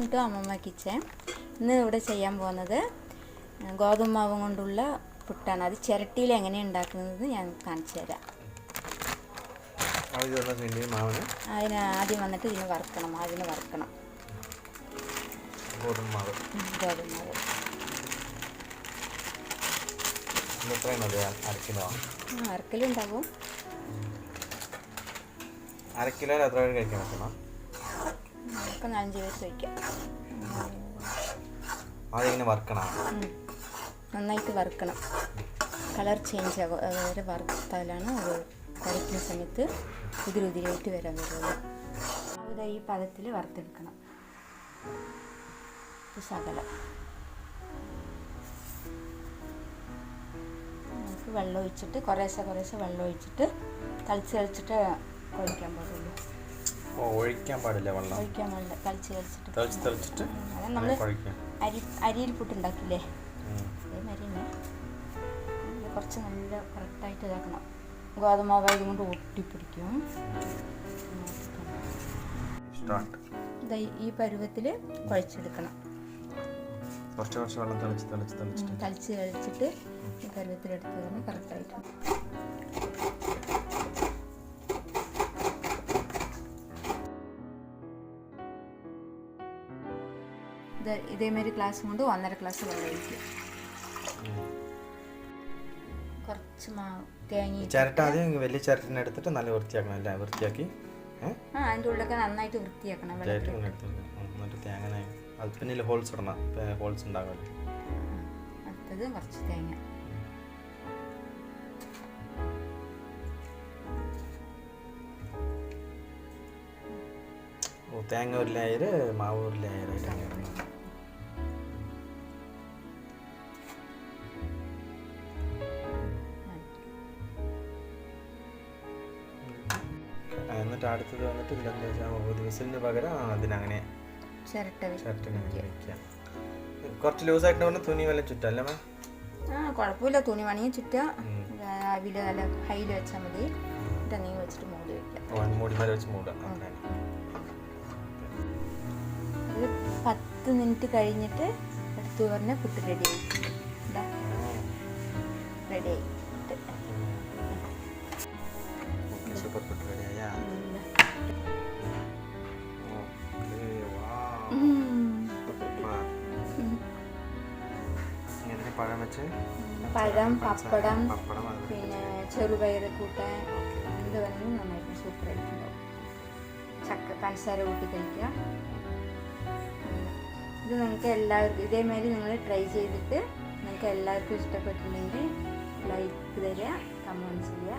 Welcome to അമ്മമ്മ kitchen. ഇന്ന് ഇവിടെ ചെയ്യാൻ പോകുന്നത് ഗോതമ്പ് മാവ് കൊണ്ടുള്ള പുട്ടാണ്. അത് ചിരട്ടിയിൽ എങ്ങനെയാണ് ഉണ്ടാക്കുന്നത് ഞാൻ കാണിച്ചു തരാം. അതിന് ആദ്യം വന്നിട്ട് ഇതിന് വറുക്കണം. ഗോതമ്പ് മാവ് അരക്കിലുണ്ടാവും. അരക്കിലോ എത്ര പേര് കഴിക്കാൻ പറ്റുന്ന? നമുക്ക് 4 പേര് കഴിക്കാം. അതിങ്ങനെ വറുക്കണം, നന്നായിട്ട് വറുക്കണം. കളർ ചേഞ്ച് ആകും. അതുവരെ വറുത്താലാണ് അത് കഴിക്കുന്ന സമയത്ത് ഉതിരുതിരായിട്ട് വരാൻ വരുള്ളൂ. അത് ഈ പദത്തിൽ വറുത്തെടുക്കണം. ശകലം നമുക്ക് വെള്ളം ഒഴിച്ചിട്ട് കുറേശ്ശെ വെള്ളം ഒഴിച്ചിട്ട് തളിച്ചിട്ട് ഒഴിക്കാൻ പാടുള്ളൂ. ഒഴിക്കാൻ പാടില്ല, തളിച്ചിട്ട് അത് നമ്മൾ അരിയിൽ പുട്ടുണ്ടാക്കില്ലേ, അതേമാതിരി തന്നെ കുറച്ച് നല്ല കറക്റ്റായിട്ട് ഇതാക്കണം. ഗോതമ്പാവായത് കൊണ്ട് ഒട്ടിപ്പിടിക്കും. ഈ പരുവത്തിൽ കുഴച്ചെടുക്കണം. കുറച്ച് വെള്ളം തളിച്ചിട്ട് ഈ പരുവത്തിലെടുത്ത് തന്നെ കറക്റ്റായിട്ട്. ഇതേമാതിരി ഗ്ലാസ് കൊണ്ട് 1.5 ഗ്ലാസ് വെള്ളം ഒഴിക്കുക. കുറച്ച് തേങ്ങ ചിരട്ട ആദ്യം വലിയ ചിരട്ടിനെ എടുത്തിട്ട് നല്ല വൃത്തിയാക്കണം. എല്ലാം വൃത്തിയാക്കി അതിൻ്റെ ഉള്ളിലൊക്കെ നന്നായിട്ട് വൃത്തിയാക്കണം. തേങ്ങ അത് പിന്നെ ഹോൾസ് ഇടണം, ഹോൾസ് ഉണ്ടാകാമല്ലോ. അടുത്തത് കുറച്ച് തേങ്ങ. തേങ്ങ ഒരു ലെയർ, മാവ് ഒരു ലെയറായിട്ടാണ് ഇടുന്നത്. എന്നിട്ട് അടുത്തത് വന്നിട്ട് ഇതിലെന്താ വെച്ചാൽ വിസിലിന് പകരം അതിനങ്ങനെ ചിരട്ടനെ വയ്ക്കാം. കുറച്ച് ലൂസായിട്ട് പറഞ്ഞാൽ തുണി വല്ല ചുറ്റല്ലേ മാം? കുഴപ്പമില്ല, തുണി വേണമെങ്കിൽ ചുറ്റുക. അവിൽ നല്ല ഹൈയിൽ വെച്ചാൽ മതി. എന്നിട്ട് നീ വെച്ചിട്ട് മൂടി വയ്ക്കാം. മൂടിമാരെ വെച്ച് മൂടാം. അത് 10 മിനിറ്റ് കഴിഞ്ഞിട്ട് എടുത്തു പറഞ്ഞാൽ പുട്ട് റെഡി ആയി. സൂപ്പർ പുട്ട് റെഡി ആയാ? പഴം, പപ്പടം, പിന്നെ ചെറുപയർ കൂട്ടാൻ എന്ത് വേണമെങ്കിലും നന്നായിട്ട് സൂപ്പറായിട്ടുണ്ടാവും. പഞ്ചസാര കൂട്ടി കഴിക്കുക. ഇത് നിങ്ങൾക്ക് എല്ലാവർക്കും ഇതേമാതിരി നിങ്ങൾ ട്രൈ ചെയ്തിട്ട് നിങ്ങൾക്ക് എല്ലാവർക്കും ഇഷ്ടപ്പെട്ടിട്ടുണ്ടെങ്കിൽ ലൈക്ക് തരിക, കമൻറ്റ്സ് ചെയ്യുക.